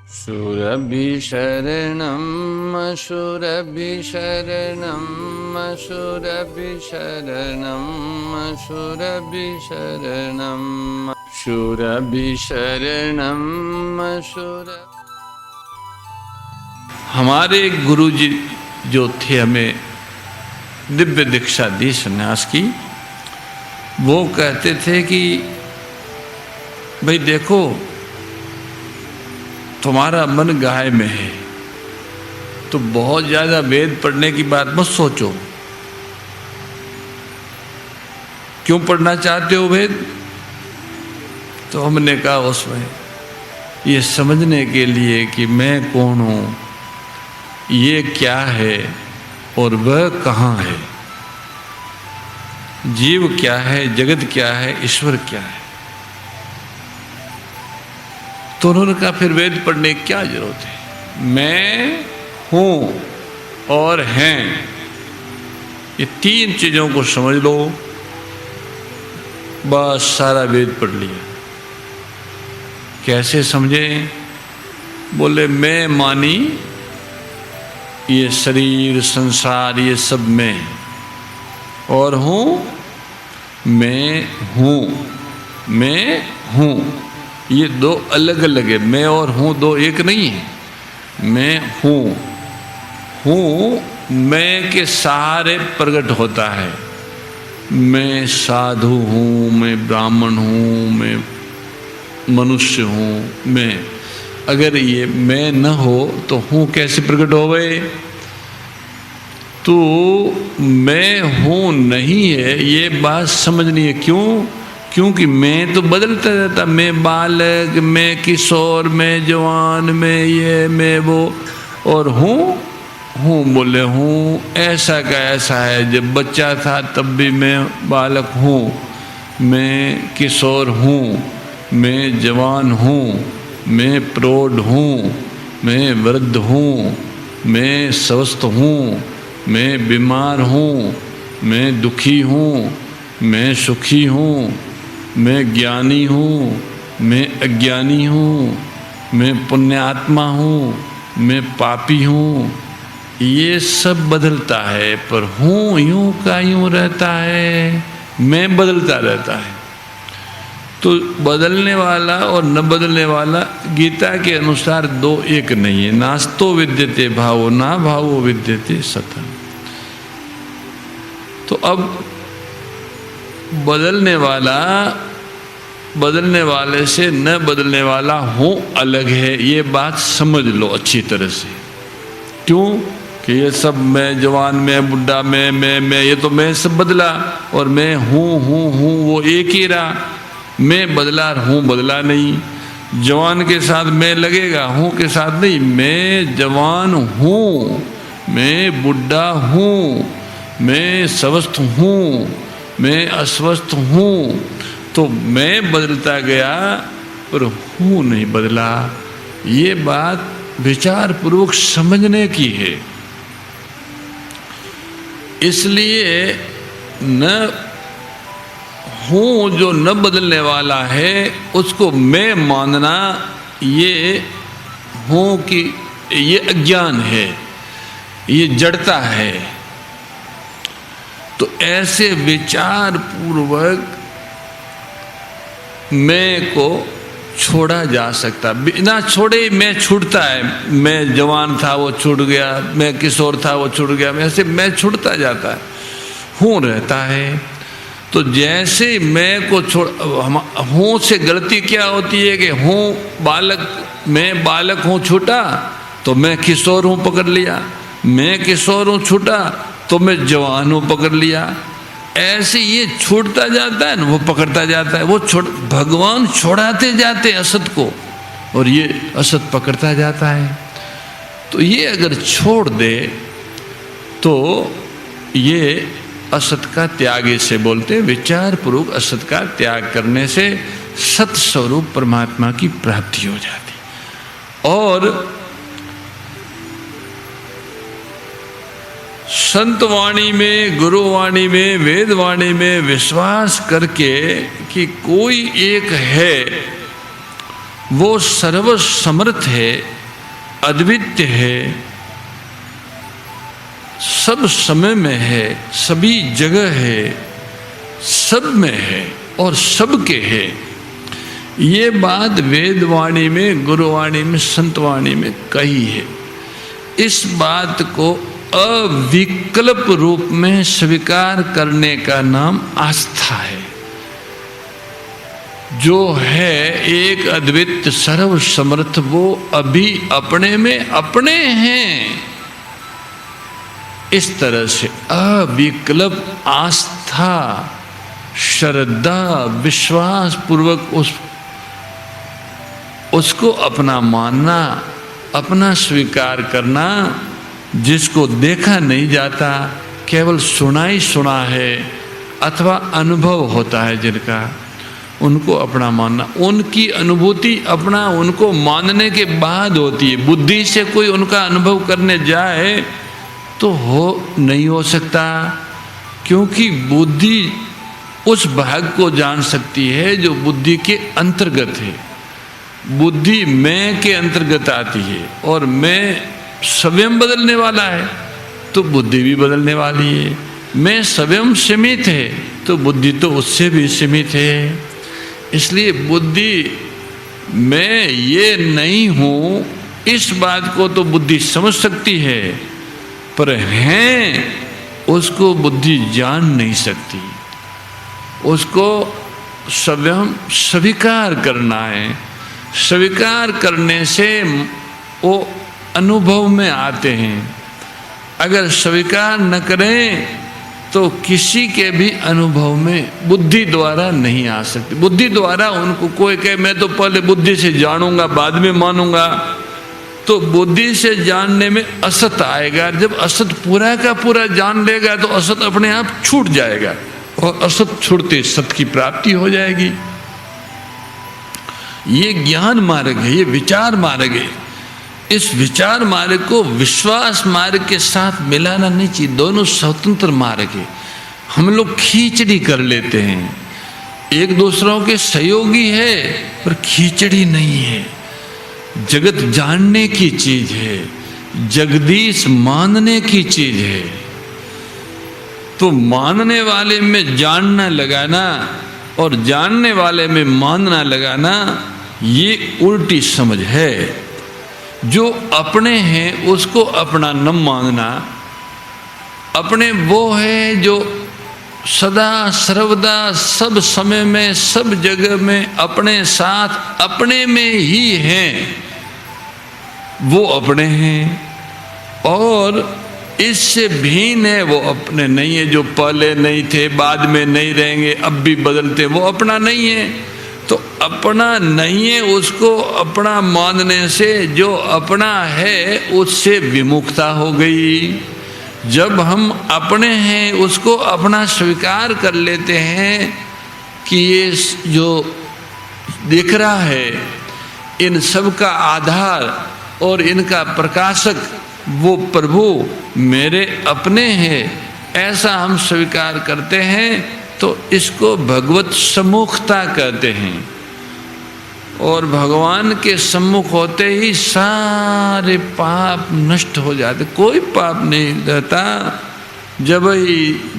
शूरभिशरणम् शूरभिशरणम् शूरभिशरणम् शूरभिशरणम् शूरभिशरणम् शूर। हमारे गुरु जी जो थे, हमें दिव्य दीक्षा दी सन्यास की, वो कहते थे कि भाई देखो, तुम्हारा मन गाय में है तो बहुत ज़्यादा वेद पढ़ने की बात मत सोचो। क्यों पढ़ना चाहते हो वेद? तो हमने कहा उसमें ये समझने के लिए कि मैं कौन हूँ, ये क्या है और वह कहाँ है, जीव क्या है, जगत क्या है, ईश्वर क्या है। तो उन्होंने कहा फिर वेद पढ़ने की क्या जरूरत है, मैं हूं और हैं, ये तीन चीजों को समझ लो, बस सारा वेद पढ़ लिया। कैसे समझे? बोले मैं मानी ये शरीर संसार ये सब मैं, और हूं मैं हूं, मैं हूं, ये दो अलग अलग है। मैं और हूँ दो एक नहीं है। मैं हूँ, मैं के सहारे प्रकट होता है। मैं साधु हूँ, मैं ब्राह्मण हूँ, मैं मनुष्य हूँ। मैं, अगर ये मैं न हो तो हूँ कैसे प्रकट हो गए? तो मैं हूँ नहीं है, ये बात समझनी है। क्यों? क्योंकि मैं तो बदलता रहता, मैं बालक, मैं किशोर, मैं जवान, मैं ये, मैं वो, और हूँ बोले हूँ ऐसा का ऐसा है। जब बच्चा था तब भी मैं बालक हूँ, मैं किशोर हूँ, मैं जवान हूँ, मैं प्रौढ़ हूँ, मैं वृद्ध हूँ, मैं स्वस्थ हूँ, मैं बीमार हूँ, मैं दुखी हूँ, मैं सुखी हूँ, मैं ज्ञानी हूँ, मैं अज्ञानी हूँ, मैं पुण्यात्मा हूँ, मैं पापी हूँ। ये सब बदलता है, पर हूँ यूँ का यूँ रहता है, मैं बदलता रहता है। तो बदलने वाला और न बदलने वाला गीता के अनुसार दो एक नहीं है। नास्तो विद्यते भावो ना भावो विद्यते सतः। तो अब बदलने वाले से न बदलने वाला हूँ अलग है, ये बात समझ लो अच्छी तरह से। क्यों? कि ये सब मैं जवान, मैं बुढ़ा, मैं ये तो मैं सब बदला, और मैं हूँ वो एक ही रहा। मैं बदला, हूँ बदला नहीं। जवान के साथ मैं लगेगा, हूँ के साथ नहीं। मैं जवान हूँ, मैं बुढ़ा हूँ, मैं स्वस्थ हूँ, मैं अस्वस्थ हूँ। तो मैं बदलता गया पर हूँ नहीं बदला। ये बात विचार पूर्वक समझने की है। इसलिए न हूँ जो न बदलने वाला है उसको मैं मानना, ये हूँ कि ये अज्ञान है, ये जड़ता है। तो ऐसे विचार पूर्वक मैं को छोड़ा जा सकता, बिना छोड़े मैं छूटता है। मैं जवान था वो छूट गया, मैं किशोर था वो छूट गया, ऐसे मैं छूटता जाता है, हूँ रहता है। तो जैसे मैं को छोड़, हूँ से गलती क्या होती है कि हूँ बालक, मैं बालक हूँ छूटा तो मैं किशोर हूँ पकड़ लिया, मैं किशोर हूँ छूटा तो मैं जवान हूँ पकड़ लिया। ऐसे ये छूटता जाता है ना, वो पकड़ता जाता है। वो भगवान छोड़ाते जाते असत को, और ये असत पकड़ता जाता है। तो ये अगर छोड़ दे तो ये असत का त्याग, इसे बोलते हैं विचार पूर्वक असत का त्याग करने से सत स्वरूप परमात्मा की प्राप्ति हो जाती। और संत वाणी में, गुरु वाणी में, वेद वाणी में विश्वास करके कि कोई एक है वो सर्व समर्थ है, अद्वितीय है, सब समय में है, सभी जगह है, सब में है और सबके है। ये बात वेदवाणी में, गुरुवाणी में, संतवाणी में कही है। इस बात को अविकल्प रूप में स्वीकार करने का नाम आस्था है। जो है एक अद्वितीय सर्व समर्थ, वो अभी अपने में अपने हैं। इस तरह से अविकल्प आस्था, श्रद्धा, विश्वास पूर्वक उसको अपना मानना, अपना स्वीकार करना। जिसको देखा नहीं जाता, केवल सुना ही सुना है अथवा अनुभव होता है जिनका, उनको अपना मानना। उनकी अनुभूति अपना उनको मानने के बाद होती है। बुद्धि से कोई उनका अनुभव करने जाए तो नहीं हो सकता, क्योंकि बुद्धि उस भाग को जान सकती है जो बुद्धि के अंतर्गत है। बुद्धि मैं के अंतर्गत आती है और मैं स्वयं बदलने वाला है तो बुद्धि भी बदलने वाली है। मैं स्वयं सीमित है तो बुद्धि तो उससे भी सीमित है। इसलिए बुद्धि मैं ये नहीं हूँ, इस बात को तो बुद्धि समझ सकती है, पर हैं उसको बुद्धि जान नहीं सकती। उसको स्वयं स्वीकार करना है। स्वीकार करने से वो अनुभव में आते हैं। अगर स्वीकार न करें तो किसी के भी अनुभव में बुद्धि द्वारा नहीं आ सकती। बुद्धि द्वारा उनको कोई कहे मैं तो पहले बुद्धि से जानूंगा बाद में मानूंगा, तो बुद्धि से जानने में असत आएगा। जब असत पूरा का पूरा जान लेगा तो असत अपने आप छूट जाएगा और असत छूटते सत की प्राप्ति हो जाएगी। ये ज्ञान मार्ग है, ये विचार मार्ग है। इस विचार मार्ग को विश्वास मार्ग के साथ मिलाना नहीं चाहिए। दोनों स्वतंत्र मार्ग है। हम लोग खींचड़ी कर लेते हैं, एक दूसरों के सहयोगी है पर खींचड़ी नहीं है। जगत जानने की चीज है, जगदीश मानने की चीज है। तो मानने वाले में जानना लगाना और जानने वाले में मानना लगाना, ये उल्टी समझ है। जो अपने हैं उसको अपना न मानना। अपने वो है जो सदा सर्वदा सब समय में सब जगह में अपने साथ अपने में ही हैं, वो अपने हैं। और इससे भिन्न है वो अपने नहीं है। जो पहले नहीं थे, बाद में नहीं रहेंगे, अब भी बदलते, वो अपना नहीं है। तो अपना नहीं है, उसको अपना मानने से जो अपना है उससे विमुखता हो गई। जब हम अपने हैं उसको अपना स्वीकार कर लेते हैं कि ये जो दिख रहा है इन सब का आधार और इनका प्रकाशक वो प्रभु मेरे अपने हैं, ऐसा हम स्वीकार करते हैं तो इसको भगवत सम्मुखता कहते हैं। और भगवान के सम्मुख होते ही सारे पाप नष्ट हो जाते। कोई पाप नहीं रहता। जब ही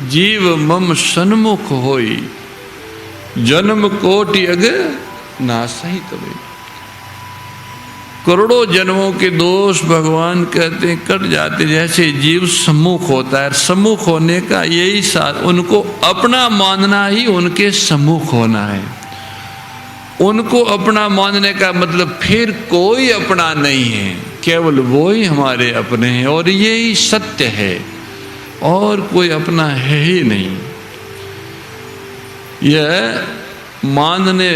जीव मम सन्मुख होई, जन्म कोटि अग नासहि तबे। करोड़ों जन्मों के दोष भगवान कहते हैं कट जाते जैसे जीव सम्मुख होता है। सम्मुख होने का यही साथ, उनको अपना मानना ही उनके सम्मुख होना है। उनको अपना मानने का मतलब फिर कोई अपना नहीं है, केवल वो ही हमारे अपने हैं और यही सत्य है और कोई अपना है ही नहीं। यह मानने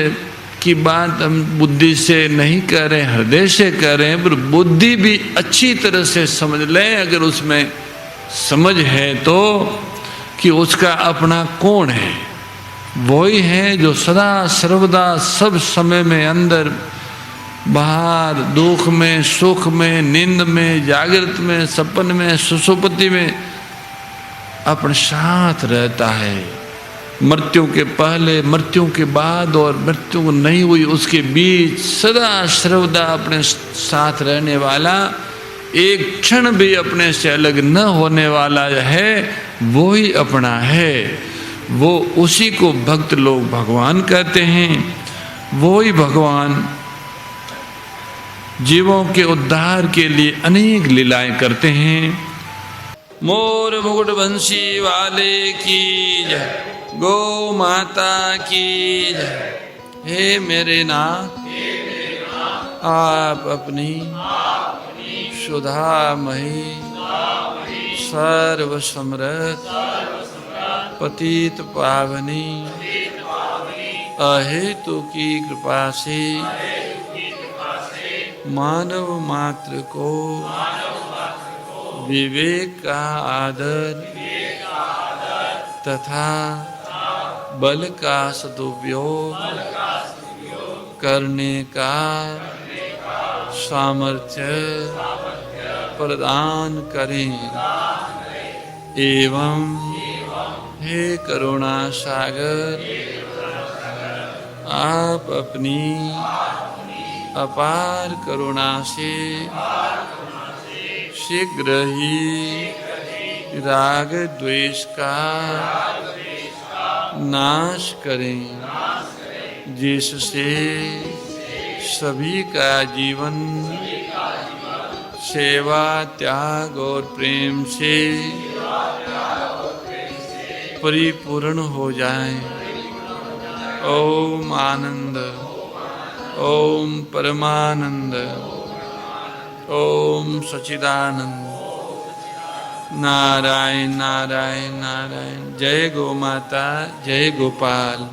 की बात हम बुद्धि से नहीं कर रहे, हृदय से कर रहे हैं, पर बुद्धि भी अच्छी तरह से समझ लें। अगर उसमें समझ है तो कि उसका अपना कौन है, वही है जो सदा सर्वदा सब समय में अंदर बाहर, दुख में, सुख में, नींद में, जागृत में, सपन में, सुसुप्ति में अपने साथ रहता है। मृत्यु के पहले, मृत्यु के बाद और मृत्यु नहीं हुई उसके बीच सदा सर्वदा अपने साथ रहने वाला, एक क्षण भी अपने से अलग न होने वाला है, वो ही अपना है। वो उसी को भक्त लोग भगवान कहते हैं। वो ही भगवान जीवों के उद्धार के लिए अनेक लीलाएं करते हैं। मोर मुकुट बंसी वाले की जय, गौ माता की जय। हे मेरे नाथ, आप अपनी सुधामयी सर्व समृद्ध पतित पावनी अहेतु की कृपा से मानव मात्र को विवेक का आदर तथा बल का सदुपयोग करने का सामर्थ्य प्रदान करें एवं हे करुणा सागर, आप अपनी अपार करुणा से शीघ्र ही राग द्वेष का नाश करें, जिससे सभी का जीवन सेवा, त्याग और प्रेम से परिपूर्ण हो जाए। ओम आनंद, ओम परमानंद, ओम सच्चिदानंद। नारायण नारायण नारायण। जय गो माता, जय गोपाल।